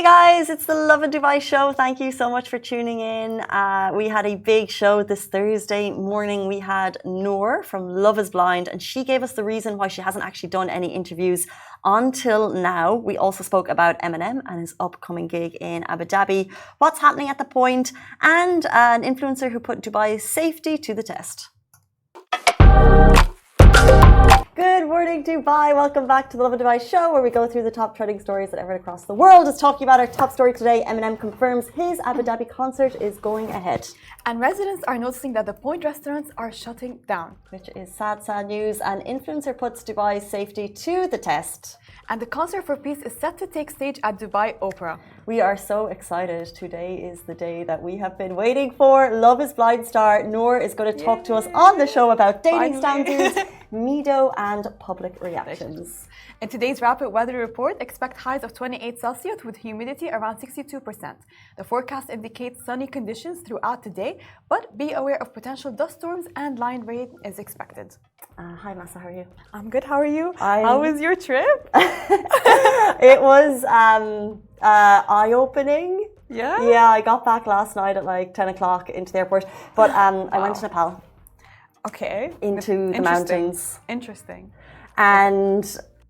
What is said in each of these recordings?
guys, it's the Lovin Dubai show. Thank you so much for tuning in. We had a big show this Thursday morning. We had Nour from Love is Blind, and she gave us the reason why she hasn't actually done any interviews until now. We also spoke about Eminem and his upcoming gig in Abu Dhabi, what's happening at the Pointe, and an influencer who put Dubai's safety to the test. Good morning, Dubai. Welcome back to the Lovin Dubai show, where we go through the top trending stories that everyone across the world is talking about. Our top story today: Eminem confirms his Abu Dhabi concert is going ahead. And residents are noticing that the Pointe restaurants are shutting down. Which is sad, sad news. An influencer puts Dubai's safety to the test. And the concert for peace is set to take stage at Dubai Opera. We are so excited. Today is the day that we have been waiting for. Love is Blind star Nour is going to talk to us on the show about dating standards, Mido, and public reactions. In today's rapid weather report, expect highs of 28 Celsius with humidity around 62%. The forecast indicates sunny conditions throughout the day, but be aware of potential dust storms and line rain is expected. Hi, Masa, how are you? I'm good, how are you? How was your trip? It was eye-opening. Yeah? Yeah, I got back last night at like 10 o'clock into the airport, but I went to Nepal. Okay. Into the mountains. Interesting. And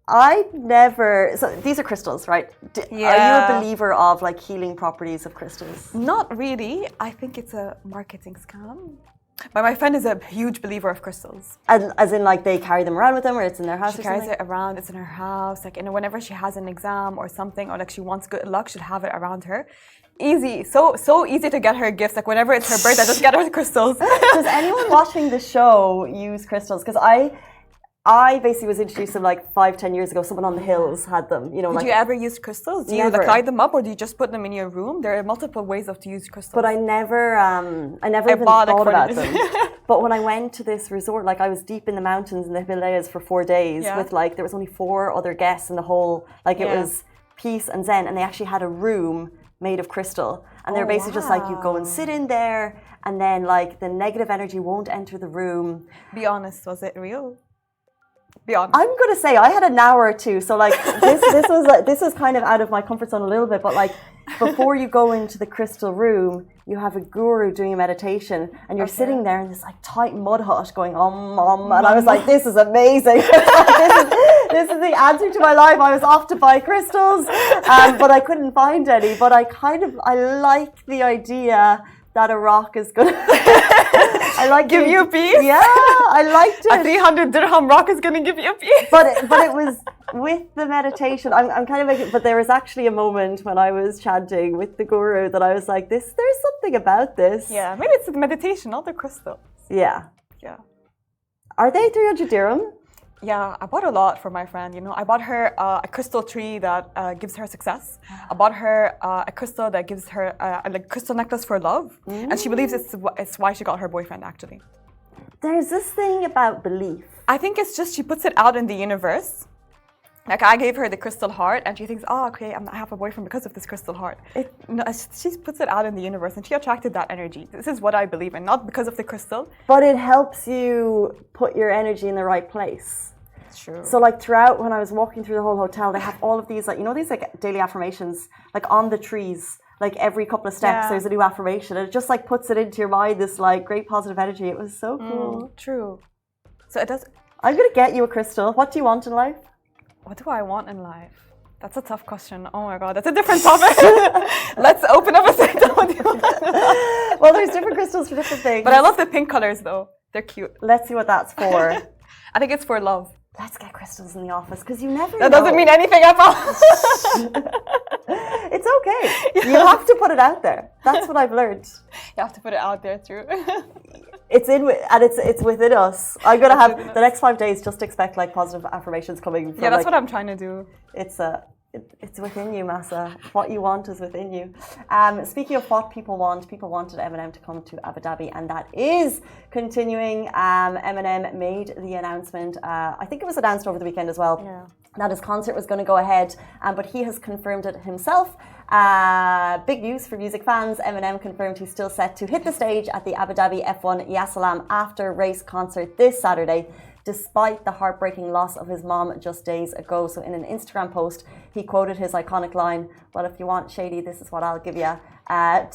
I never, so these are crystals, right? Yeah. Are you a believer of like healing properties of crystals? Not really. I think it's a marketing scam. But my friend is a huge believer of crystals. And as in like they carry them around with them, or it's in their house? She carries it around, it's in her house. Like, whenever she has an exam or something, or like she wants good luck, she'll have it around her. Easy, so easy to get her gifts. Like whenever it's her birthday, just get her crystals. Does anyone watching the show use crystals? Because I basically was introduced to them like 5-10 years ago. Someone on the hills had them. You know, Did like, you ever use crystals? Do you like light them up, or do you just put them in your room? There are multiple ways to use crystals. But I never even thought about them. But when I went to this resort, like I was deep in the mountains in the Himalayas for 4 days with like, there was only 4 other guests in the whole, like it was peace and zen. And they actually had a room made of crystal. And they're basically just like, you go and sit in there, and then like the negative energy won't enter the room. Be honest, was it real? Be honest. I'm gonna say I had an hour or two, so like this was kind of out of my comfort zone a little bit. But like before you go into the crystal room, you have a guru doing a meditation, and you're sitting there in this like tight mud hut going and I was like, this is amazing. This is the answer to my life. I was off to buy crystals, but I couldn't find any. But I like the idea that a rock is gonna give you peace. Yeah, I liked it. A 300 dirham rock is gonna give you peace. But it was with the meditation. I'm kind of making. But there was actually a moment when I was chanting with the guru that I was like, there's something about this. Yeah, maybe it's the meditation, not the crystal. Yeah. Yeah. Are they 300 dirham? Yeah, I bought a lot for my friend. I bought her a crystal tree that gives her success. I bought her a crystal that gives her a crystal necklace for love, and she believes it's why she got her boyfriend. Actually, there's this thing about belief. I think it's just she puts it out in the universe. Like I gave her the crystal heart, and she thinks, "Oh, okay, I have a boyfriend because of this crystal heart." She puts it out in the universe, and she attracted that energy. This is what I believe in, not because of the crystal. But it helps you put your energy in the right place. True. So like throughout, when I was walking through the whole hotel, they have all of these like these like daily affirmations like on the trees. Like every couple of steps, there's a new affirmation, and it just like puts it into your mind. This like great positive energy. It was so cool. True. So it does. I'm gonna get you a crystal. What do you want in life? What do I want in life? That's a tough question. Oh my god, that's a different topic. Let's open up a second. Well, there's different crystals for different things. But I love the pink colors though. They're cute. Let's see what that's for. I think it's for love. Let's get crystals in the office because you never know. That doesn't mean anything at all. It's okay. You have to put it out there. That's what I've learned. You have to put it out there, true. It's within us. I'm gonna have the next 5 days. Just expect like positive affirmations coming. From, that's what I'm trying to do. It's within you, Masa. What you want is within you. Speaking of what people wanted Eminem to come to Abu Dhabi, and that is continuing. Eminem made the announcement. I think it was announced over the weekend as well. Yeah. That his concert was going to go ahead, but he has confirmed it himself. Big news for music fans. Eminem confirmed he's still set to hit the stage at the Abu Dhabi F1 Yasalam after race concert this Saturday. despite the heartbreaking loss of his mom just days ago. So in an Instagram post, he quoted his iconic line, "Well, if you want shady, this is what I'll give you,"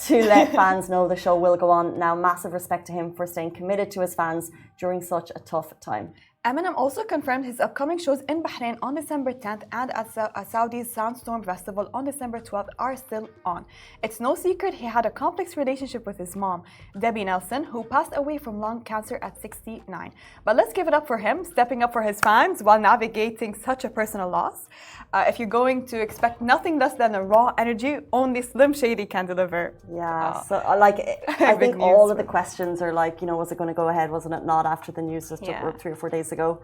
to let fans know the show will go on. Now, massive respect to him for staying committed to his fans during such a tough time. Eminem also confirmed his upcoming shows in Bahrain on December 10th and at Saudi's Soundstorm Festival on December 12th are still on. It's no secret he had a complex relationship with his mom, Debbie Nelson, who passed away from lung cancer at 69. But let's give it up for him, stepping up for his fans while navigating such a personal loss. If you're going to expect nothing less than a raw energy, only Slim Shady can deliver. Yeah, so I think all of the questions are like, was it going to go ahead? Wasn't it not after the news just broke 3 or 4 days ago?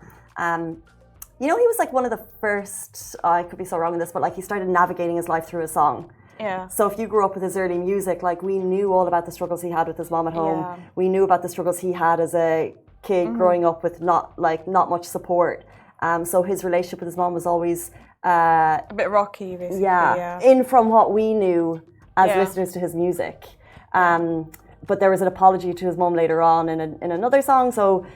He was like one of the first, I could be so wrong in this, but like he started navigating his life through a song. Yeah. So if you grew up with his early music, like we knew all about the struggles he had with his mom at home. Yeah. We knew about the struggles he had as a kid growing up with not much support. So his relationship with his mom was always a bit rocky, basically. Yeah. In from what we knew as listeners to his music. But there was an apology to his mom later on in another song. So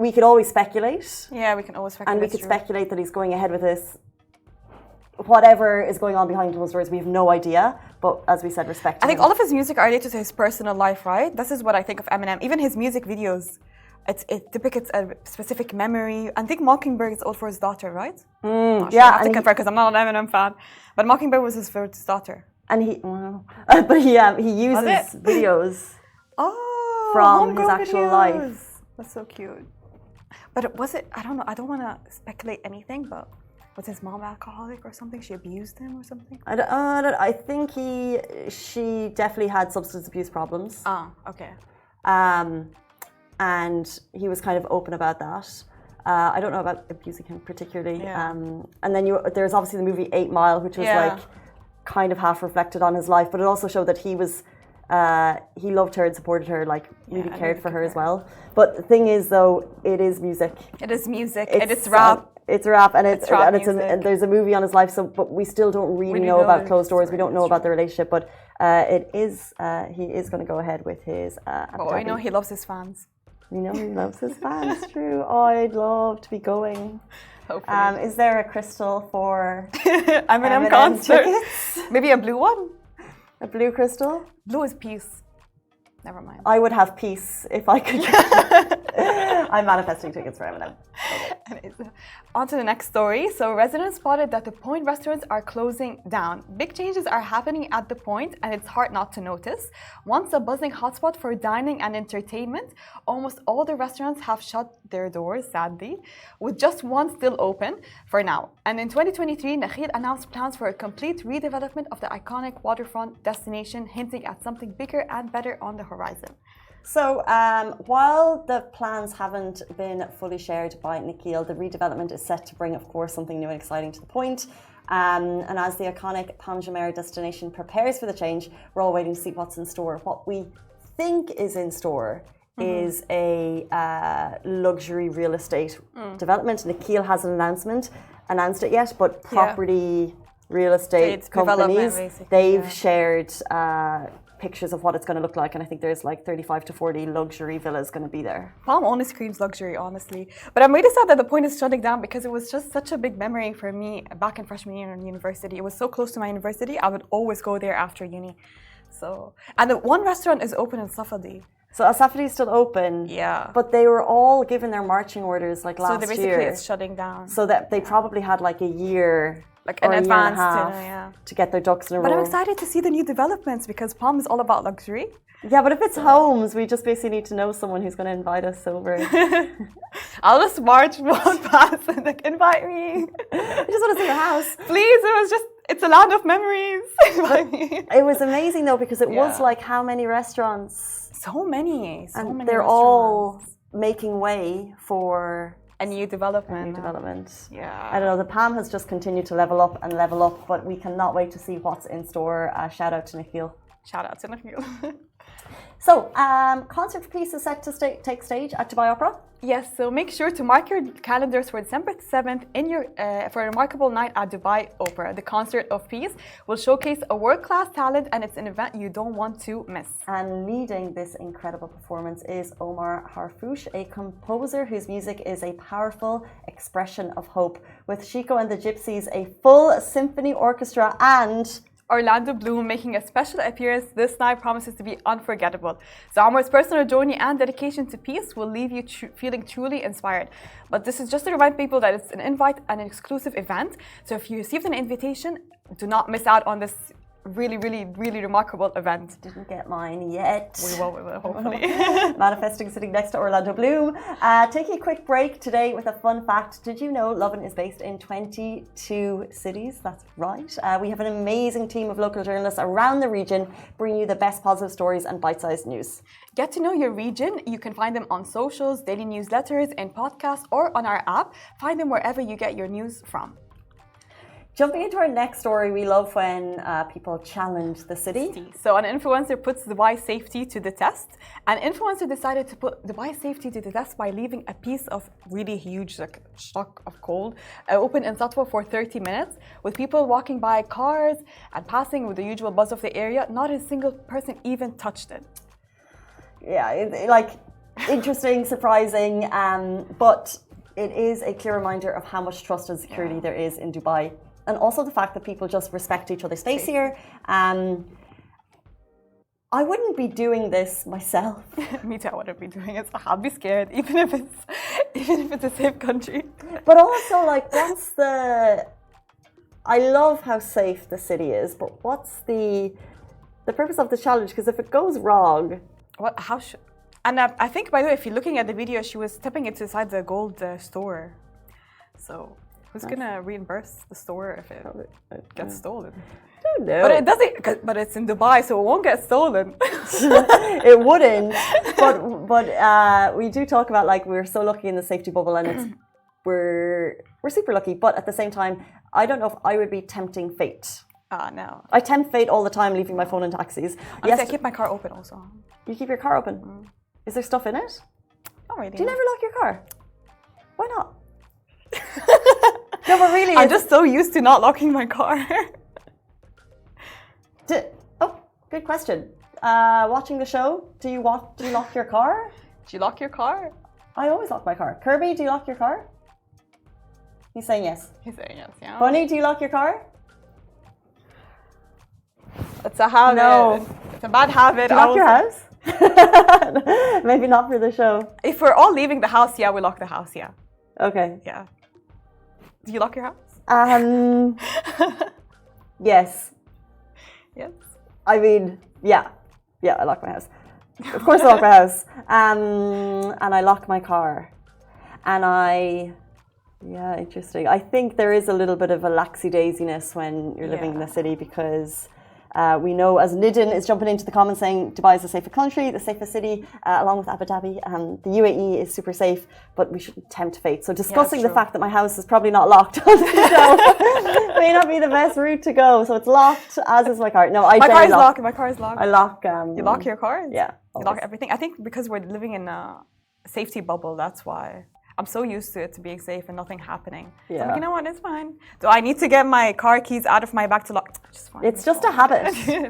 we could always speculate. Yeah, we can always speculate. And we could speculate that he's going ahead with this. Whatever is going on behind closed doors, we have no idea. But as we said, respect. I think all of his music are related to his personal life, right? This is what I think of Eminem. Even his music videos, it depicts a specific memory. I think Mockingbird is all for his daughter, right? Yeah. I have to confirm because I'm not an Eminem fan. But Mockingbird was for his daughter. And he uses videos from his actual life. That's so cute. But was it? I don't know. I don't want to speculate anything, but was his mom alcoholic or something? She abused him or something? I think she definitely had substance abuse problems. Okay. And he was kind of open about that. I don't know about abusing him particularly. Yeah. And then there's obviously the movie 8 Mile, which was like kind of half reflected on his life, but it also showed that he was he loved her and supported her, like really cared for her as well. But the thing is, though, it is music. It is music. It's rap. It's rap, and and there's a movie on his life. So, but we still don't really know about closed doors. We don't know about the relationship, but he is going to go ahead with his. But we know he loves his fans. We know he loves his fans. True. Oh, I'd love to be going. Hopefully. Is there a crystal for Eminem concert? Maybe a blue one. A blue crystal? Blue is peace. Never mind. I would have peace if I could. I'm manifesting tickets for Eminem. On to the next story. So residents spotted that the Pointe restaurants are closing down. Big changes are happening at the Pointe, and it's hard not to notice. Once a buzzing hotspot for dining and entertainment, almost all the restaurants have shut their doors, sadly, with just one still open for now. And in 2023, Nakheel announced plans for a complete redevelopment of the iconic waterfront destination, hinting at something bigger and better on the horizon. So while the plans haven't been fully shared by Nakheel, the redevelopment is set to bring, of course, something new and exciting to the Pointe. And as the iconic Panjamera destination prepares for the change, we're all waiting to see what's in store. What we think is in store is a luxury real estate development. Nakheel hasn't announced it yet, but property real estate companies, they've shared pictures of what it's going to look like, and I think there's like 35 to 40 luxury villas going to be there. Palm only screams luxury, honestly. But I'm really sad that the Pointe is shutting down because it was just such a big memory for me back in freshman year in university. It was so close to my university. I would always go there after uni. So, and the one restaurant is open in Safadi. So Safadi is still open. Yeah. But they were all given their marching orders like last year. So basically it's shutting down. So that they probably had like a year. Like in advance to get their ducks in a row. But I'm excited to see the new developments because Palm is all about luxury. Yeah, but if it's homes, we just basically need to know someone who's going to invite us over. I'll just march past and like, invite me. I just want to see your house. Please, it's a land of memories. It was amazing though because it was like how many restaurants? So many they're all making way for a new development. Yeah. I don't know. The Palm has just continued to level up, but we cannot wait to see what's in store. Shout out to Nakheel. So, Concert for Peace is set to take stage at Dubai Opera. Yes, so make sure to mark your calendars for December 7th for a remarkable night at Dubai Opera. The Concert of Peace will showcase a world-class talent, and it's an event you don't want to miss. And leading this incredible performance is Omar Harfouch, a composer whose music is a powerful expression of hope. With Chico and the Gypsies, a full symphony orchestra, and Orlando Bloom making a special appearance, this night promises to be unforgettable. So Amar's personal journey and dedication to peace will leave you feeling truly inspired. But this is just to remind people that it's an invite and an exclusive event. So if you received an invitation, do not miss out on this really remarkable event. Didn't get mine yet. We will hopefully. Manifesting sitting next to Orlando Bloom. Taking a quick break today with a fun fact. Did you know Lovin is based in 22 cities? That's right. We have an amazing team of local journalists around the region bringing you the best positive stories and bite-sized news. Get to know your region. You can find them on socials, daily newsletters, in podcasts, or on our app. Find them wherever you get your news from. Jumping into our next story, we love when people challenge the city. So an influencer puts Dubai safety to the test. An influencer decided to put Dubai safety to the test by leaving a piece of really huge shock of coal open in Satwa for 30 minutes, with people walking by cars and passing with the usual buzz of the area. Not a single person even touched it. Yeah, interesting, surprising, but it is a clear reminder of how much trust and security there is in Dubai. And also the fact that people just respect each other's space here. I wouldn't be doing this myself. Me too, I wouldn't be doing it. So I'll be scared, even if it's a safe country. But also, I love how safe the city is, but what's the purpose of the challenge? Because if it goes wrong, and I think, by the way, if you're looking at the video, she was stepping it inside the gold store. So who's gonna reimburse the store if it gets stolen? I don't know. But it doesn't. But it's in Dubai, so it won't get stolen. It wouldn't. But we do talk about we're so lucky in the safety bubble, and we're super lucky. But at the same time, I don't know if I would be tempting fate. No. I tempt fate all the time, leaving my phone in taxis. Honestly, I keep my car open also. You keep your car open? Is there stuff in it? Not really. Do you never lock your car? Why not? No, but really, I'm just so used to not locking my car. Good question. Watching the show, do you lock your car? Do you lock your car? I always lock my car. Kirby, do you lock your car? He's saying yes. He's saying yes, yeah. Bunny, do you lock your car? It's a habit. No. It's a bad habit. Do you lock your house? Maybe not for the show. If we're all leaving the house, yeah, we lock the house, yeah. Okay. Yeah. Do you lock your house? Yes. Yes. I mean, yeah, I lock my house. Of course I lock my house. And I lock my car. And interesting. I think there is a little bit of a lackadaisiness when you're living in the city, because we know, as Nidin is jumping into the comments saying Dubai is the safest country, the safest city, along with Abu Dhabi. The UAE is super safe, but we shouldn't tempt fate. So discussing the fact that my house is probably not locked on the show may not be the best route to go. So it's locked, as is my car. No, my car is locked. My car is locked. I lock. You lock your car? Yeah. You lock everything. I think because we're living in a safety bubble, that's why. I'm so used to it, to being safe and nothing happening. Yeah. So I'm like, you know what, it's fine. Do I need to get my car keys out of my bag to lock? Just fine. It's just a habit.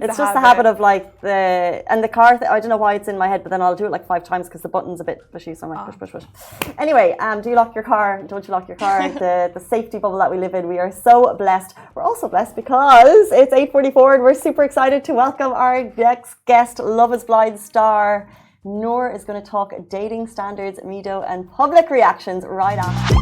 It's just a habit of the car. I don't know why it's in my head, but then I'll do it 5 times because the button's a bit pushy. So I'm like, push. Anyway, do you lock your car? Don't you lock your car? The safety bubble that we live in. We are so blessed. We're also blessed because it's 8:44 and we're super excited to welcome our next guest, Love is Blind star Nour is going to talk dating standards, Mido, and public reactions right after.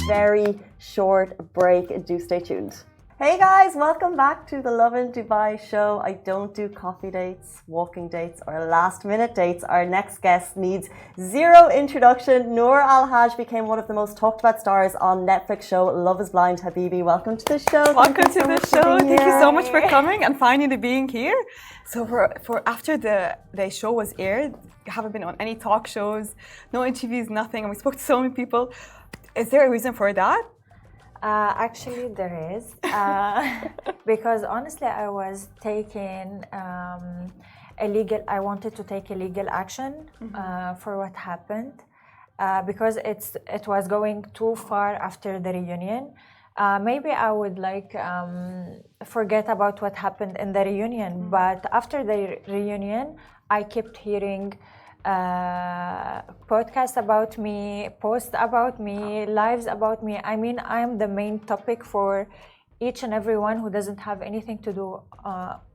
Very short break. Do stay tuned. Hey guys, welcome back to the Lovin Dubai show. I don't do coffee dates, walking dates, or last minute dates. Our next guest needs zero introduction. Nour Al-Hajj became one of the most talked about stars on Netflix show Love is Blind. Habibi, welcome to the show. Welcome to the show. Thank you so much for coming and finally being here. So for after the show was aired, you haven't been on any talk shows, no interviews, nothing, and we spoke to so many people. Is there a reason for that? Actually, there is. Because honestly, I was taking I wanted to take a legal action for what happened because it was going too far after the reunion. Maybe I would like forget about what happened in the reunion, but after the reunion, I kept hearing podcasts about me, posts about me, lives about me. I mean, I'm the main topic for each and everyone who doesn't have anything to do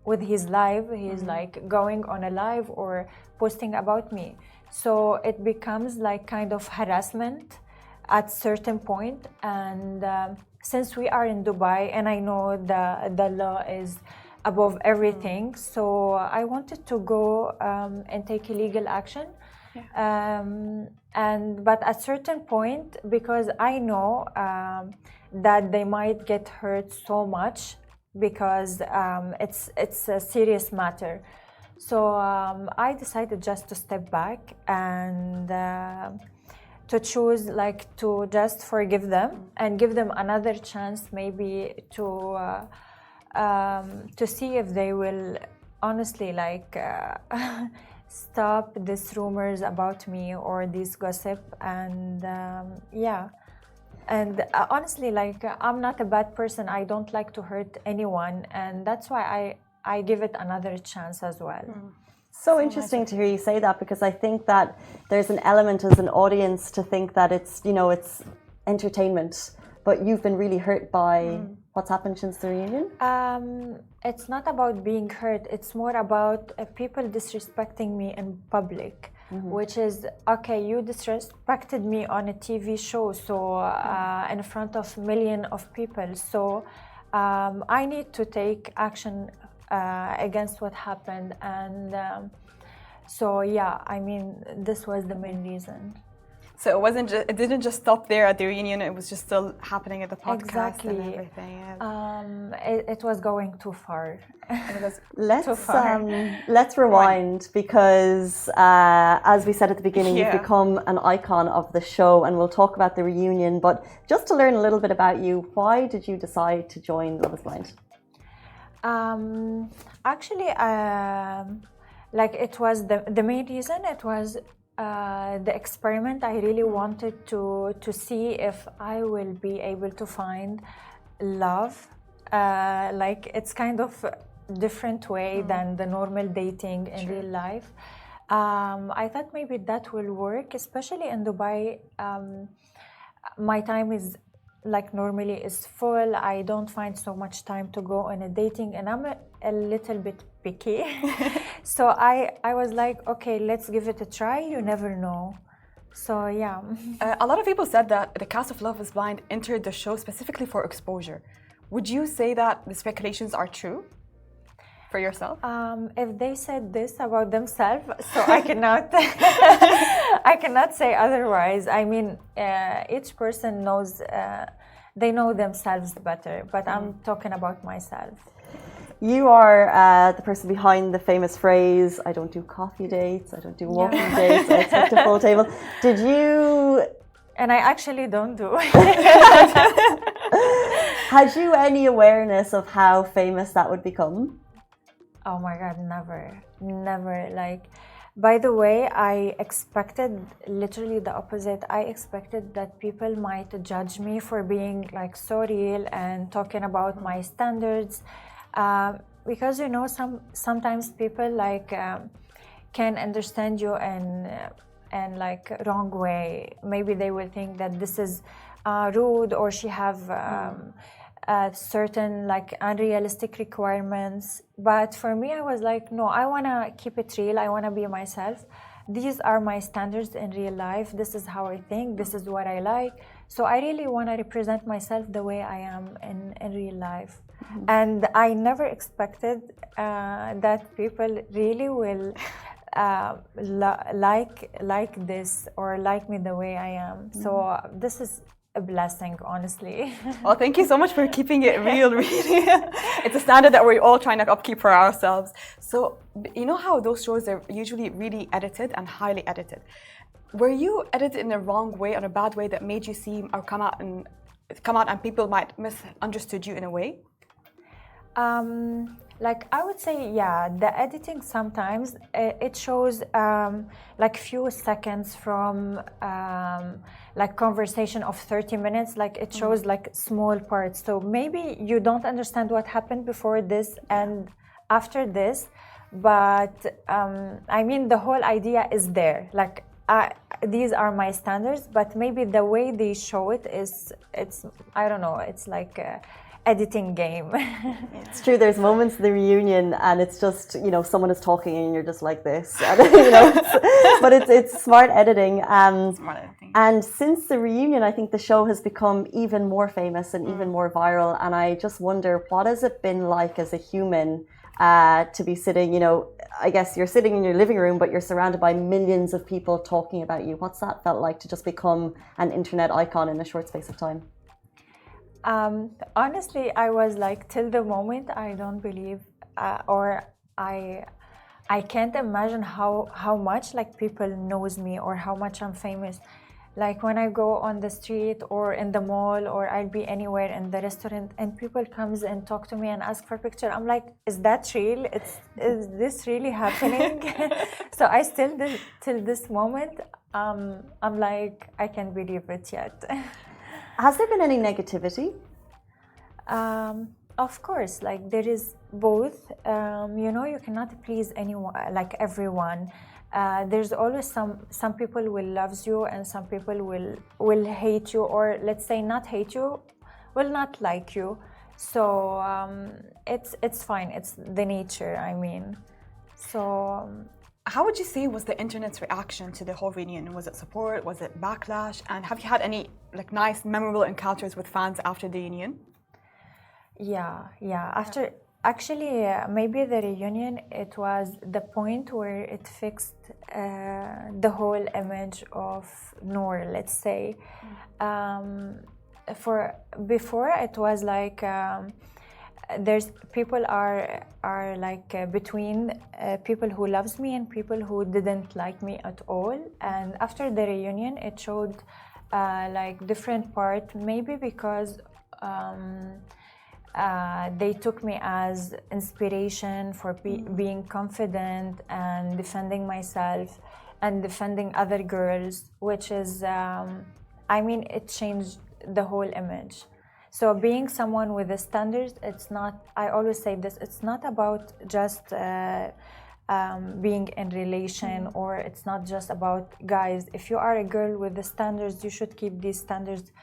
with his life. He's like going on a live or posting about me. So it becomes like kind of harassment at certain point. And since we are in Dubai and I know the law is above everything, so I wanted to go and take a legal action. But at certain point, because I know that they might get hurt so much because it's a serious matter. So I decided just to step back and to choose like to just forgive them and give them another chance, maybe to see if they will honestly like stop these rumors about me or this gossip. And and honestly, like I'm not a bad person. I don't like to hurt anyone, and that's why I give it another chance as well. So interesting to hear you say that, because I think that there's an element as an audience to think that it's, you know, it's entertainment, but you've been really hurt by what's happened since the reunion? It's not about being hurt. It's more about people disrespecting me in public, which is, okay, you disrespected me on a TV show, so in front of millions of people. So I need to take action against what happened. And so, yeah, I mean, this was the main reason. So it didn't just stop there at the reunion. It was just still happening at the podcast exactly. and everything. It was going too far. Let's rewind, because as we said at the beginning, you've become an icon of the show, and we'll talk about the reunion. But just to learn a little bit about you, why did you decide to join Love is Blind? Actually, like it was the main reason. It was the experiment. I really wanted to see if I will be able to find love. Like it's kind of different way than the normal dating in real life. I thought maybe that will work, especially in Dubai. My time is like normally is full. I don't find so much time to go on a dating, and I'm a little bit picky. So I was like, okay, let's give it a try. You never know. So yeah. A lot of people said that the cast of Love is Blind entered the show specifically for exposure. Would you say that the speculations are true for yourself? If they said this about themselves, so I cannot I cannot say otherwise. I mean, each person knows, they know themselves better, but I'm talking about myself. You are the person behind the famous phrase, I don't do coffee dates, I don't do walking dates, I expect a full table. Did you... And I actually don't do. Had you any awareness of how famous that would become? Oh my God, never. Like, by the way, I expected literally the opposite. I expected that people might judge me for being like so real and talking about my standards. Because you know, sometimes people like can understand you and like wrong way. Maybe they will think that this is rude, or she have certain like unrealistic requirements. But for me, I was like, no, I want to keep it real. I want to be myself. These are my standards in real life. This is how I think. This is what I like. So I really want to represent myself the way I am in real life. And I never expected that people really will like this or like me the way I am. So this is a blessing, honestly. Well, thank you so much for keeping it real, really. It's a standard that we're all trying to upkeep for ourselves. So, you know how those shows are usually really edited and highly edited. Were you edited in a wrong way, or a bad way, that made you seem or come out and people might misunderstood you in a way? Like I would say, yeah, the editing sometimes it shows like few seconds from like conversation of 30 minutes, like it shows like small parts. So maybe you don't understand what happened before this and after this, but I mean the whole idea is there. Like these are my standards, but maybe the way they show it is, it's, I don't know, it's like editing game. It's true, there's moments in the reunion and it's just, you know, someone is talking and you're just like this, and, you know, but it's smart editing. Smart editing. And since the reunion, I think the show has become even more famous and even more viral, and I just wonder, what has it been like as a human to be sitting, you know, I guess you're sitting in your living room, but you're surrounded by millions of people talking about you. What's that felt like to just become an internet icon in a short space of time? Honestly, I was like, till the moment, I don't believe, or I can't imagine how much like people knows me or how much I'm famous. Like when I go on the street or in the mall or I'll be anywhere in the restaurant and people comes and talk to me and ask for a picture, I'm like, is that real? Is this really happening? So I still, till this moment, I'm like, I can't believe it yet. Has there been any negativity? Of course, like there is both. You know, you cannot please anyone, like everyone. There's always some people will loves you and some people will hate you, or let's say not hate you, will not like you. So it's fine. It's the nature, I mean. So how would you say was the internet's reaction to the whole reunion? Was it support? Was it backlash? And have you had any like nice, memorable encounters with fans after the reunion? Yeah. After, actually, maybe the reunion, it was the point where it fixed the whole image of Nour, let's say. For before, it was like there's people are like between people who loves me and people who didn't like me at all. And after the reunion, it showed like different part, maybe because they took me as inspiration for being confident and defending myself and defending other girls, which is, I mean, it changed the whole image. So being someone with the standards, it's not, I always say this, it's not about just being in relation, or it's not just about guys. If you are a girl with the standards, you should keep these standards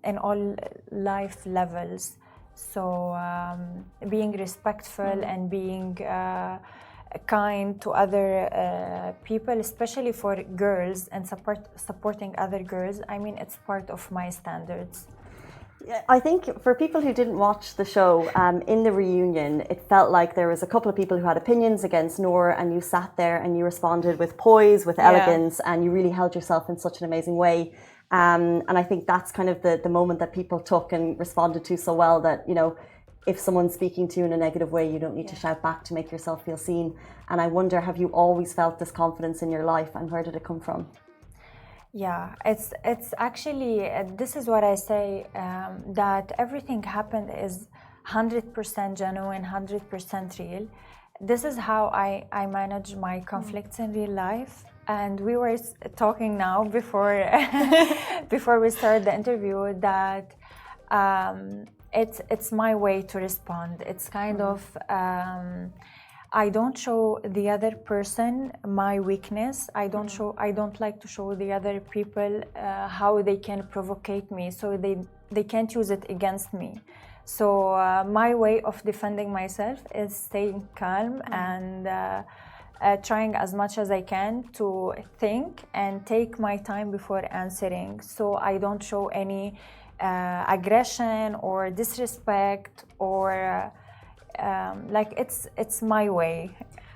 in all life levels. So being respectful and being kind to other people, especially for girls, and supporting other girls, I mean, it's part of my standards. I think for people who didn't watch the show, in the reunion, it felt like there was a couple of people who had opinions against Nour, and you sat there and you responded with poise, with elegance, and you really held yourself in such an amazing way. And I think that's kind of the moment that people took and responded to so well, that, you know, if someone's speaking to you in a negative way, you don't need to shout back to make yourself feel seen. And I wonder, have you always felt this confidence in your life, and where did it come from? Yeah, it's actually, this is what I say, that everything happened is 100% genuine, 100% real. This is how I manage my conflicts in real life. And we were talking now before before we started the interview that it's my way to respond. It's kind of I don't show the other person my weakness. I don't like to show the other people how they can provocate me, so they can't use it against me. So my way of defending myself is staying calm and trying as much as I can to think and take my time before answering, so I don't show any aggression or disrespect, or like it's my way.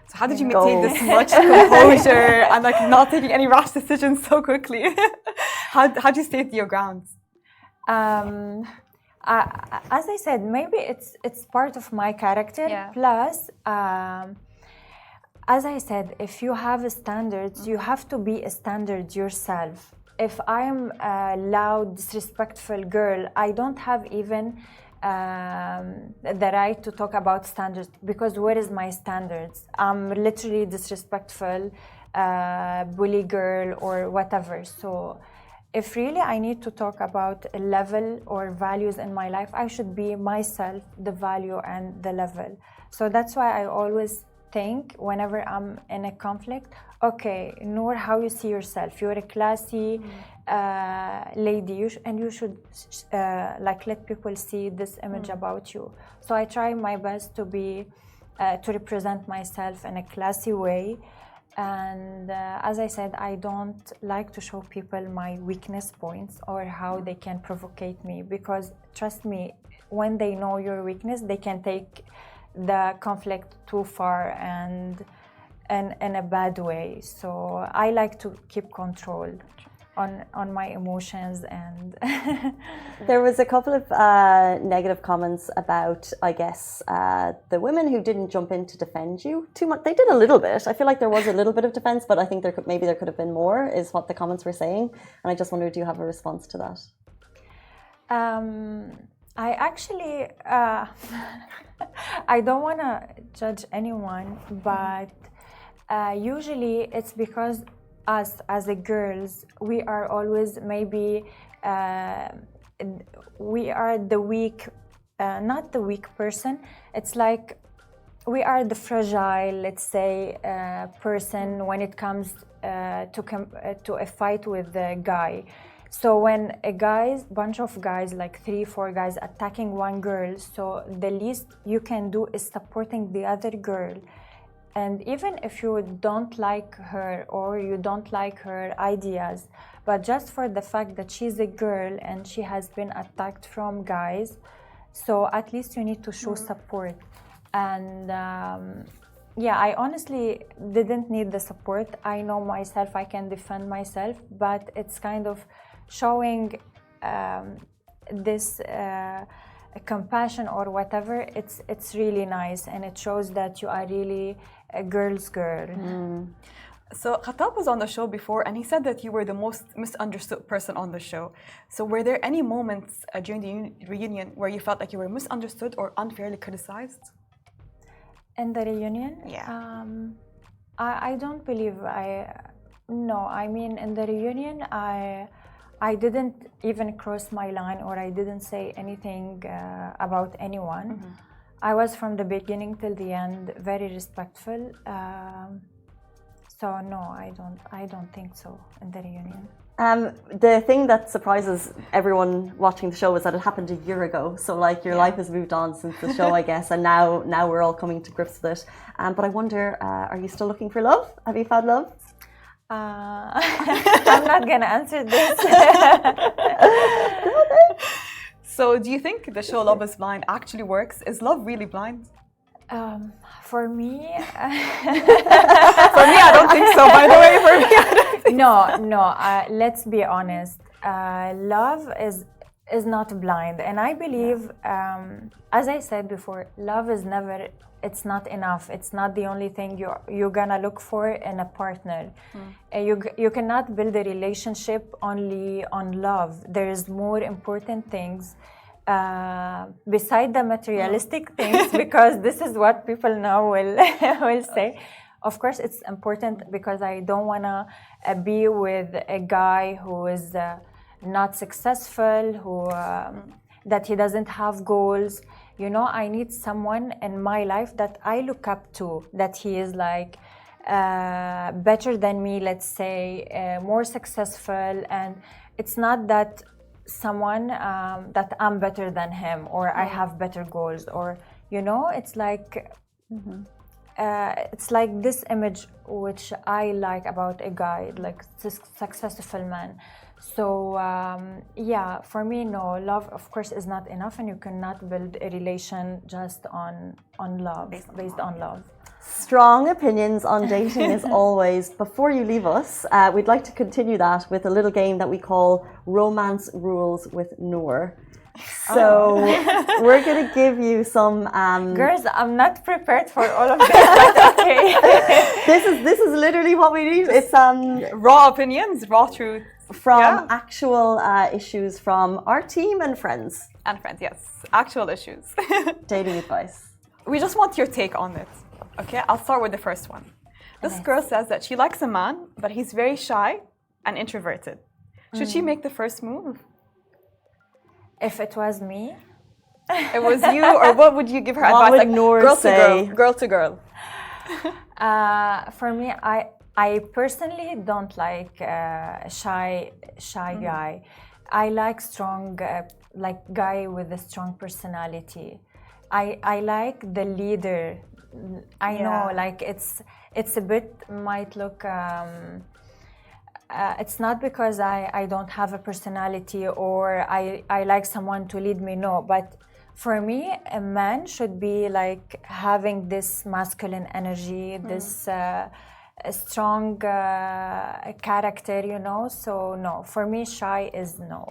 So how did you maintain this much composure and like not taking any rash decisions so quickly? How do you stay to your grounds? As I said, maybe it's part of my character. Yeah. Plus, as I said, if you have standards, you have to be a standard yourself. If I am a loud, disrespectful girl, I don't have even the right to talk about standards, because where is my standards? I'm literally disrespectful, bully girl or whatever. So if really I need to talk about a level or values in my life, I should be myself, the value and the level. So that's why I always think whenever I'm in a conflict, okay, Nour, how you see yourself? You're a classy lady, you should like let people see this image about you. So I try my best to be to represent myself in a classy way. And as I said, I don't like to show people my weakness points or how they can provocate me, because trust me, when they know your weakness, they can take the conflict too far and in a bad way. So I like to keep control on my emotions. And there was a couple of negative comments about, I guess, the women who didn't jump in to defend you too much. They did a little bit. I feel like there was a little bit of defense, but I think maybe there could have been more, is what the comments were saying. And I just wondered, do you have a response to that? I actually, I don't want to judge anyone, but usually it's because us as the girls, we are always maybe, we are the weak, not the weak person. It's like we are the fragile, let's say, person when it comes to a fight with the guy. So when a bunch of guys, like 3-4 guys attacking one girl, so the least you can do is supporting the other girl. And even if you don't like her or you don't like her ideas, but just for the fact that she's a girl and she has been attacked from guys, so at least you need to show support. And yeah, I honestly didn't need the support. I know myself, I can defend myself, but it's kind of showing this compassion or whatever. It's really nice, and it shows that you are really a girl's girl. So Khattab was on the show before, and he said that you were the most misunderstood person on the show. So were there any moments during the reunion where you felt like you were misunderstood or unfairly criticized? In the reunion? Yeah. I don't believe no, I mean, in the reunion, I didn't even cross my line, or I didn't say anything about anyone. I was from the beginning till the end very respectful. So no, I don't think so in the reunion. The thing that surprises everyone watching the show is that it happened a year ago. So like your life has moved on since the show, I guess, and now we're all coming to grips with it. But I wonder, are you still looking for love? Have you found love? I'm not gonna answer this. So do you think the show Love is Blind actually works? Is love really blind? For me, I don't think so, by the way. For me, I don't think no. Let's be honest. Love is not blind, and I believe, as I said before, love is never. It's not enough. It's not the only thing you're gonna look for in a partner. You cannot build a relationship only on love. There is more important things beside the materialistic things, because this is what people now will say. Of course, it's important, because I don't wanna be with a guy who is not successful, who that he doesn't have goals. You know, I need someone in my life that I look up to, that he is like better than me, let's say, more successful. And it's not that someone that I'm better than him, or I have better goals, or, you know, it's like it's like this image which I like about a guy, like successful man. So yeah, for me, no, love of course is not enough, and you cannot build a relation just on love, based on love. Strong opinions on dating as always. Before you leave us, we'd like to continue that with a little game that we call Romance Rules with Nour. So we're going to give you some girls, I'm not prepared for all of this, but okay. this is literally what we need. It's raw opinions, raw truths. from actual issues from our team and friends. And friends, yes. Actual issues. Dating advice. We just want your take on it. Okay, I'll start with the first one. This girl says that she likes a man, but he's very shy and introverted. Should she make the first move? If it was me, It was you, or what would you give her What advice? would Like Nour girl say? to girl, girl to girl. for me, I personally don't like shy guy. I like strong, like guy with a strong personality. I like the leader. I know, like it's a bit might look. It's not because I don't have a personality or I like someone to lead me. No, but for me, a man should be like having this masculine energy, this strong character, you know. So no, for me, shy is no.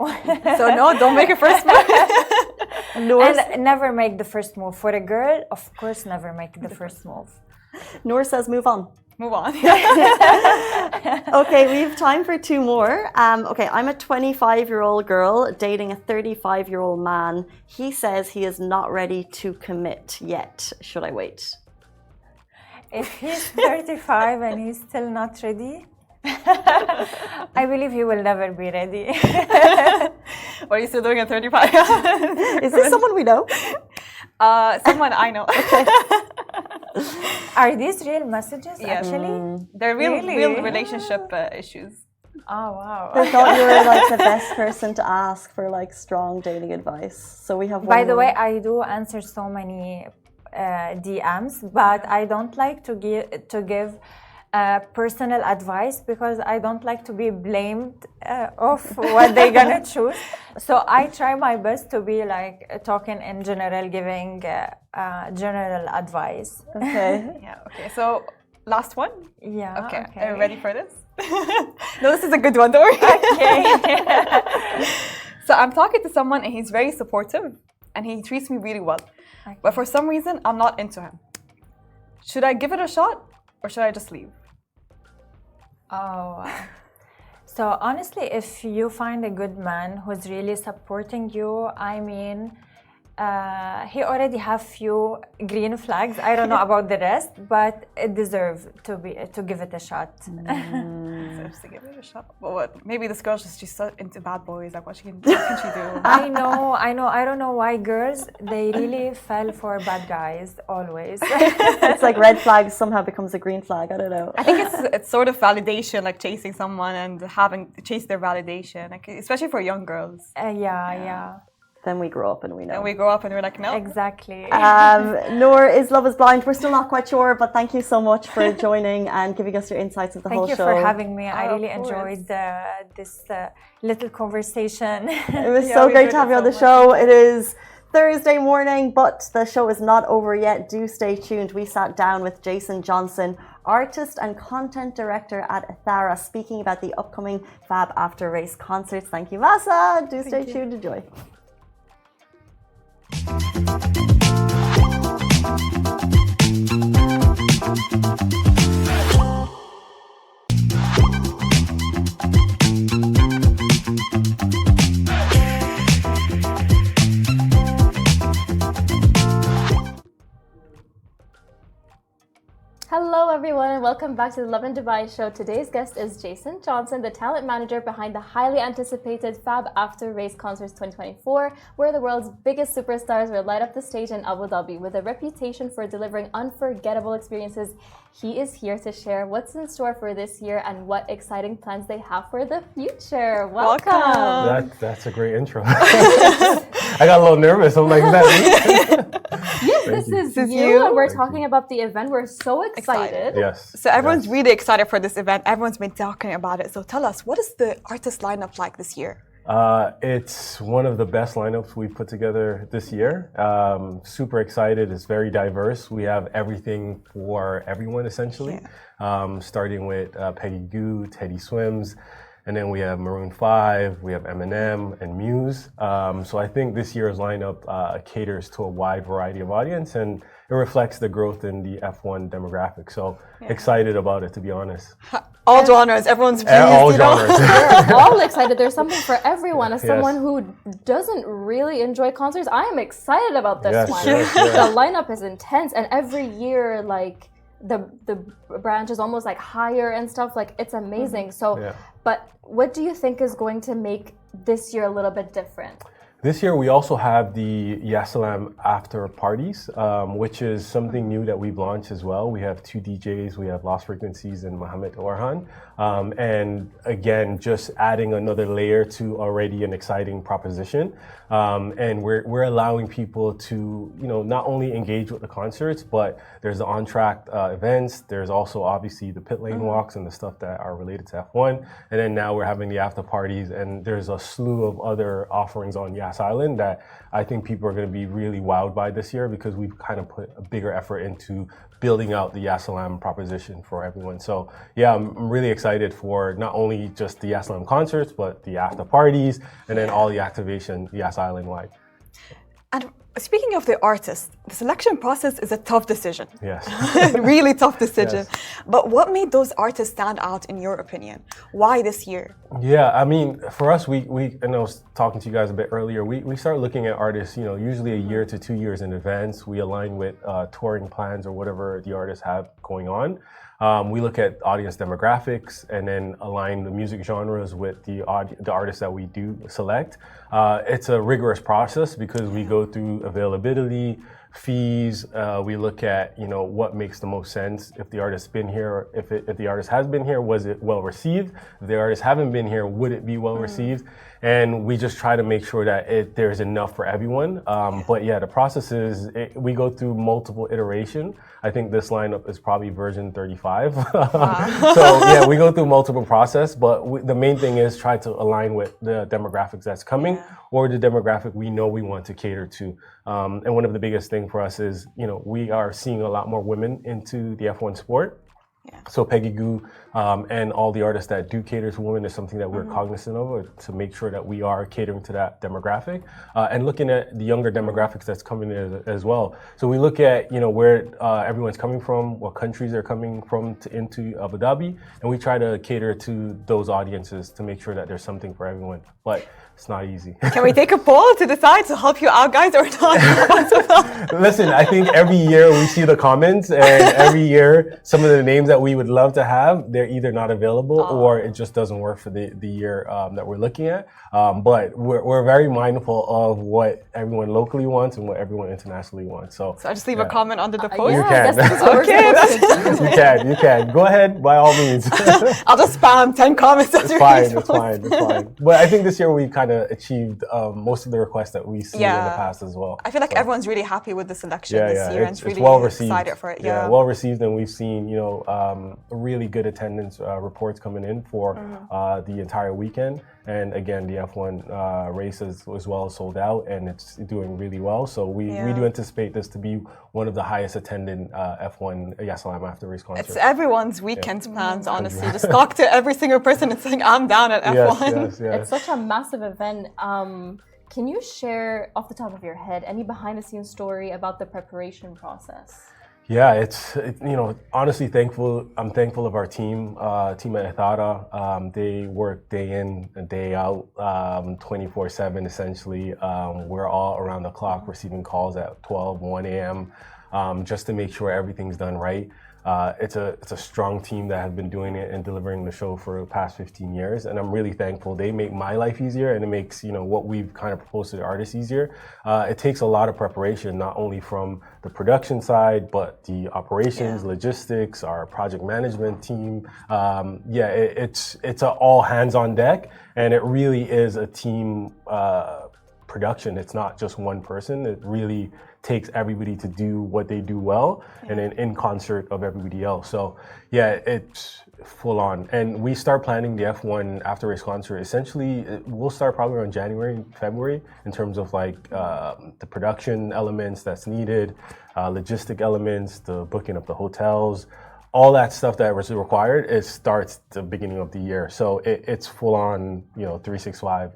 So no, don't make a first move. And never make the first move. For a girl, of course, never make the first move. Nour says move on. Move on. Okay, we have time for two more. Okay, I'm a 25-year-old girl dating a 35-year-old man. He says he is not ready to commit yet. Should I wait? If he's 35 and he's still not ready, I believe he will never be ready. What are you still doing at 35? Is this someone we know? Someone I know. Are these real messages, actually? They're real relationship issues. Oh, wow. I thought you were like the best person to ask for like strong dating advice. So we have one By the more. way, I do answer so many DMs, but I don't like to give personal advice because I don't like to be blamed of what they're gonna choose. So I try my best to be like talking in general, giving general advice. Okay. Yeah. Okay. So last one. Yeah. Okay. Are you ready for this? No, this is a good one. Don't worry. Okay. So I'm talking to someone and he's very supportive and he treats me really well. Okay. But for some reason, I'm not into him. Should I give it a shot or should I just leave? Oh, wow. So honestly, if you find a good man who's really supporting you, I mean, he already have few green flags. I don't know about the rest, but it deserves to give it a shot. Deserves to give it a shot. Well, what? Maybe this girl's she's so into bad boys. Like, what can she do? I know. I don't know why girls, they really fell for bad guys always. It's like red flag somehow becomes a green flag. I don't know. I think it's sort of validation, like chasing someone and having to chase their validation, like especially for young girls. Yeah. Then we grow up and we know. And we grow up and we're like, no. Exactly. Nour, is Love is Blind? We're still not quite sure, but thank you so much for joining and giving us your insights of the whole show. Thank you for having me. I really enjoyed this little conversation. It was so great to have you on the show. It is Thursday morning, but the show is not over yet. Do stay tuned. We sat down with Jason Johnson, artist and content director at Athara, speaking about the upcoming Fab After Race concerts. Thank you, Masa. Do stay tuned. Enjoy. Hello everyone and welcome back to the Lovin Dubai show. Today's guest is Jason Johnson, the talent manager behind the highly anticipated Fab After Race Concerts 2024, where the world's biggest superstars will light up the stage in Abu Dhabi. With a reputation for delivering unforgettable experiences, he is here to share what's in store for this year and what exciting plans they have for the future. Welcome. That's a great intro. I got a little nervous. I'm like, that. Yes, this is you. And we're talking about the event. We're so excited. Yes. So everyone's really excited for this event. Everyone's been talking about it. So tell us, what is the artist lineup like this year? It's one of the best lineups we've put together this year. Super excited. It's very diverse. We have everything for everyone, essentially. Yeah. Starting with Peggy Gou, Teddy Swims, and then we have Maroon 5, we have Eminem and Muse. So I think this year's lineup caters to a wide variety of audience, and it reflects the growth in the F1 demographic. So excited about it, to be honest. All genres, everyone's pleased. All you know? genres. We're all excited. There's something for everyone. As someone who doesn't really enjoy concerts, I am excited about this one. The lineup is intense, and every year, like the branch is almost like higher and stuff. Like it's amazing. So, but what do you think is going to make this year a little bit different? This year, we also have the Yasalam after parties, which is something new that we've launched as well. We have 2 DJs. We have Lost Frequencies and Mohammed Orhan. And again, just adding another layer to already an exciting proposition. And we're allowing people to, not only engage with the concerts, but there's the on-track events. There's also obviously the pit lane walks and the stuff that are related to F1. And then now we're having the after parties, and there's a slew of other offerings on Yas Island that I think people are going to be really wowed by this year, because we've kind of put a bigger effort into building out the Yasalam proposition for everyone. So yeah, I'm really excited for not only just the Yasalam concerts, but the after parties, and then all the activation Yas Island wide. And speaking of the artists, the selection process is a tough decision. Yes. Really tough decision. Yes. But what made those artists stand out in your opinion? Why this year? Yeah, I mean, for us, and I was talking to you guys a bit earlier, we start looking at artists, usually a year to 2 years in advance. We align with touring plans or whatever the artists have going on. We look at audience demographics and then align the music genres with the artists that we do select. It's a rigorous process because we go through availability, fees. We look at what makes the most sense. If the artist's been here, if the artist has been here, was it well received? If the artist haven't been here, would it be well received? And we just try to make sure that there's enough for everyone. But yeah, the process is we go through multiple iterations. I think this lineup is probably version 35. So yeah, we go through multiple process, but the main thing is try to align with the demographics that's coming or the demographic we know we want to cater to. And one of the biggest things for us is, we are seeing a lot more women into the F1 sport. Yeah. So Peggy Goo and all the artists that do cater to women is something that we're cognizant of, to make sure that we are catering to that demographic and looking at the younger demographics that's coming in as well. So we look at where everyone's coming from, what countries they're coming from into Abu Dhabi, and we try to cater to those audiences to make sure that there's something for everyone. But it's not easy. Can we take a poll to decide to help you out, guys, or not? Listen, I think every year we see the comments, and every year some of the names that we would love to have, they're either not available or it just doesn't work for the year that we're looking at. But we're very mindful of what everyone locally wants and what everyone internationally wants. So I just leave a comment under the post? You can. You can. Go ahead, by all means. I'll just spam 10 comments. It's fine. But I think this year we kind of achieved most of the requests that we see in the past as well. I feel like everyone's really happy with the selection this year, and it's really well received. Excited for it. Yeah, well received, and we've seen really good attendance reports coming in for the entire weekend. And again, the F1 race is as well sold out, and it's doing really well. So we do anticipate this to be one of the highest attended F1 Yasalam after race concerts. It's everyone's weekend plans, honestly. Just talk to every single person and saying, I'm down at F1. Yes. It's such a massive event. Can you share off the top of your head any behind the scenes story about the preparation process? Yeah, it's honestly I'm thankful of our team at Ethara. They work day in and day out, 24/7 essentially. We're all around the clock receiving calls at 12, 1 a.m. Just to make sure everything's done right. It's a strong team that has been doing it and delivering the show for the past 15 years, and I'm really thankful. They make my life easier, and it makes what we've kind of proposed to the artists easier. It takes a lot of preparation, not only from the production side, but the operations, logistics, our project management team. It's a all hands on deck, and it really is a team production. It's not just one person. It really takes everybody to do what they do well, and then in concert of everybody else. So yeah, it's full on. And we start planning the F1 after race concert. Essentially, we'll start probably around January, February in terms of the production elements that's needed, logistic elements, the booking of the hotels, all that stuff that was required, it starts the beginning of the year. So it's full on, 365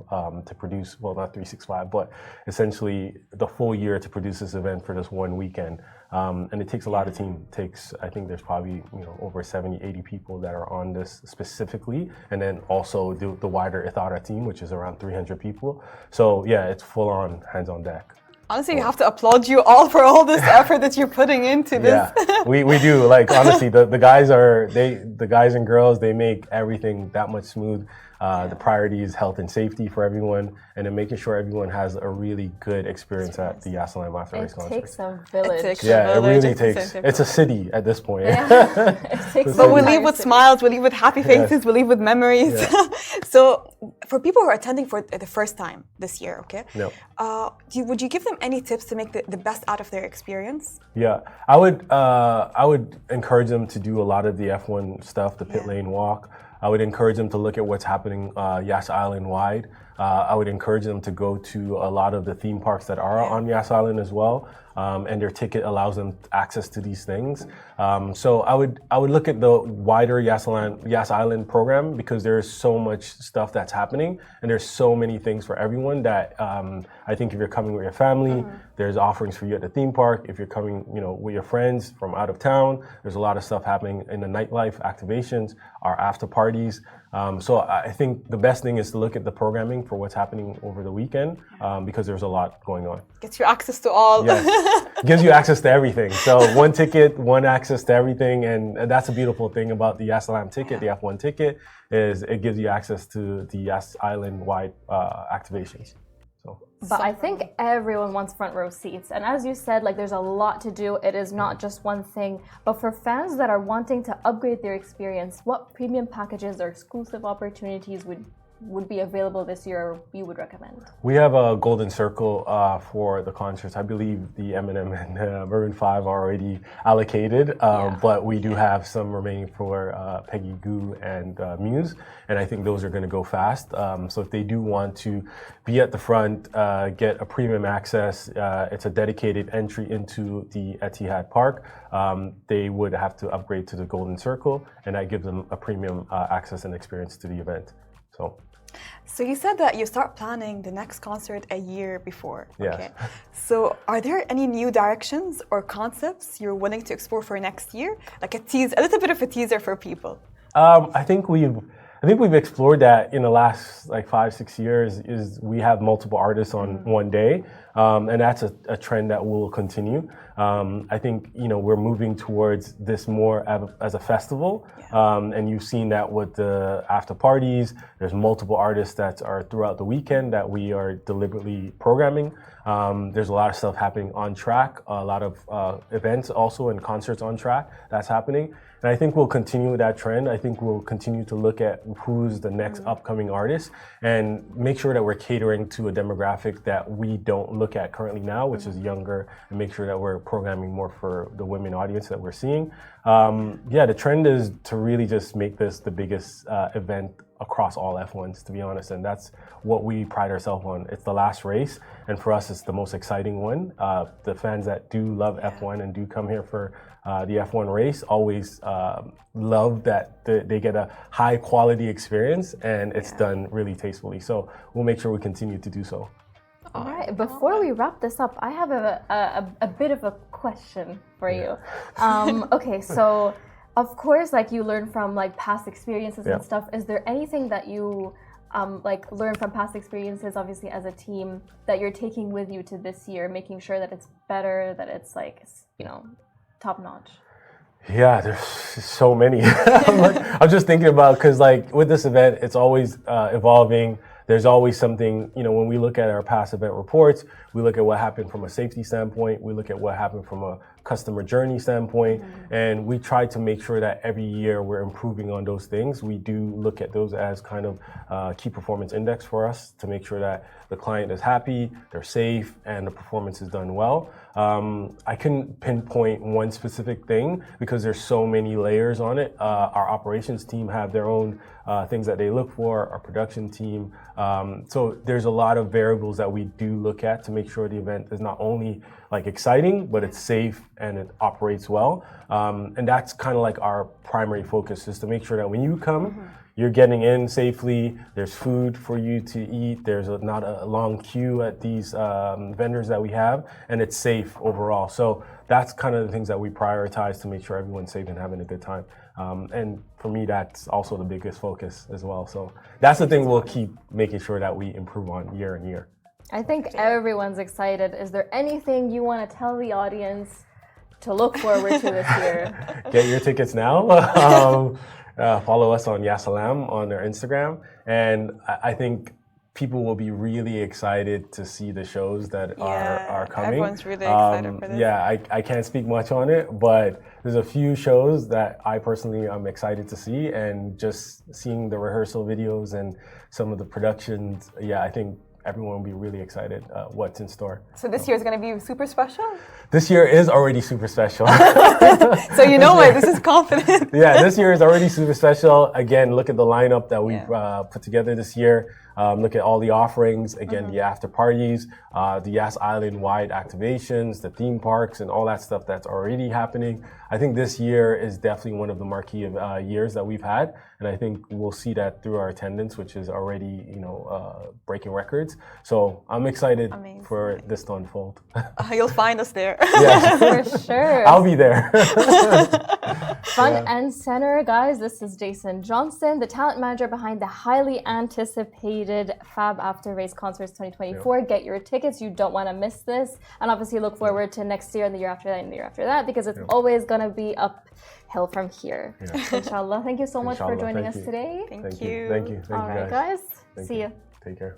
to produce, well, not 365, but essentially the full year to produce this event for this one weekend. And it takes a lot of team. It takes, I think there's probably, over 70, 80 people that are on this specifically. And then also the wider Ithara team, which is around 300 people. So yeah, it's full on hands on deck. Honestly, you have to applaud you all for all this effort that you're putting into this. Yeah, we do. Like, honestly, the guys and girls, they make everything that much smooth. The priority is health and safety for everyone, and then making sure everyone has a really good experience at the Yasalam After Race concert. It takes a village. It really takes. It's a city at this point. Yeah. But we leave with smiles, we leave with happy faces, we leave with memories. Yeah. So, for people who are attending for the first time this year, okay? No. Would you give them any tips to make the best out of their experience? Yeah, I would encourage them to do a lot of the F1 stuff, the pit lane walk. I would encourage them to look at what's happening Yas Island wide. I would encourage them to go to a lot of the theme parks that are on Yas Island as well. And their ticket allows them access to these things. So I would look at the wider Yas Island program, because there's so much stuff that's happening and there's so many things for everyone that I think if you're coming with your family, there's offerings for you at the theme park. If you're coming, with your friends from out of town, there's a lot of stuff happening in the nightlife, activations, our after parties. So I think the best thing is to look at the programming for what's happening over the weekend, because there's a lot going on. Gets you access to all. Yes. Gives you access to everything. So one ticket, one access to everything. And that's a beautiful thing about the Yasalam ticket, the F1 ticket, is it gives you access to the Yas Island wide activations. But I think everyone wants front row seats. And as you said, there's a lot to do. It is not just one thing. But for fans that are wanting to upgrade their experience, what premium packages or exclusive opportunities would be available this year, or you would recommend? We have a golden circle for the concerts. I believe the Eminem and Maroon 5 are already allocated, but we do have some remaining for Peggy Goo and Muse, and I think those are going to go fast. So if they do want to be at the front, get a premium access, it's a dedicated entry into the Etihad Park, they would have to upgrade to the golden circle, and that gives them a premium access and experience to the event. So you said that you start planning the next concert a year before. Yes. Okay. So are there any new directions or concepts you're willing to explore for next year? Like a little bit of a teaser for people. I think we've explored that in the last 5-6 years. Is we have multiple artists on one day, and that's a trend that will continue. I think we're moving towards this more as a festival, and you've seen that with the after parties. There's multiple artists that are throughout the weekend that we are deliberately programming. There's a lot of stuff happening on track, a lot of events also and concerts on track that's happening. And I think we'll continue that trend. I think we'll continue to look at who's the next upcoming artist and make sure that we're catering to a demographic that we don't look at currently now, which is younger, and make sure that we're programming more for the women audience that we're seeing. The trend is to really just make this the biggest event across all F1s, to be honest, and that's what we pride ourselves on. It's the last race, and for us, it's the most exciting one. The fans that do love F1 and do come here for the F1 race always love that they get a high quality experience, and it's done really tastefully. So we'll make sure we continue to do so. All right, before we wrap this up, I have a bit of a question for you. Okay, so of course, you learn from past experiences and stuff. Is there anything that you learn from past experiences, obviously as a team, that you're taking with you to this year, making sure that it's better, that it's top notch? Yeah, there's so many. I'm just thinking about, because with this event, it's always evolving. There's always something, when we look at our past event reports, we look at what happened from a safety standpoint, we look at what happened from a customer journey standpoint, and we try to make sure that every year we're improving on those things. We do look at those as kind of key performance index for us to make sure that the client is happy, they're safe, and the performance is done well. I couldn't pinpoint one specific thing because there's so many layers on it. Our operations team have their own things that they look for, our production team. So there's a lot of variables that we do look at to make sure the event is not only exciting, but it's safe and it operates well. And that's kind of like our primary focus, is to make sure that when you come, you're getting in safely, there's food for you to eat, there's not a long queue at these vendors that we have, and it's safe overall. So that's kind of the things that we prioritize to make sure everyone's safe and having a good time. And for me, that's also the biggest focus as well. So that's the thing we'll keep making sure that we improve on year and year. I think everyone's excited. Is there anything you want to tell the audience to look forward to this year? Get your tickets now. Follow us on Yasalam on their Instagram. And I think people will be really excited to see the shows that are coming. Everyone's really excited for this. Yeah, I can't speak much on it, but there's a few shows that I personally am excited to see, and just seeing the rehearsal videos and some of the productions, I think everyone will be really excited what's in store. So this year is going to be super special? This year is already super special. So you know why this is confident. Yeah, this year is already super special. Again, look at the lineup that we've put together this year. Look at all the offerings. Again, the after parties, the Yas Island-wide activations, the theme parks, and all that stuff that's already happening. I think this year is definitely one of the marquee years that we've had, and I think we'll see that through our attendance, which is already breaking records. So I'm excited for this to unfold. You'll find us there. Yes, for sure. I'll be there. Front and center, guys. This is Jason Johnson, the talent manager behind the highly anticipated Fab After Race Concerts 2024. Get your tickets. You don't want to miss this. And obviously look forward to next year and the year after that and the year after that, because it's always going to be uphill from here. Inshallah. Thank you so much for joining us today. Thank you. Thank you. All right, guys. See you. Take care.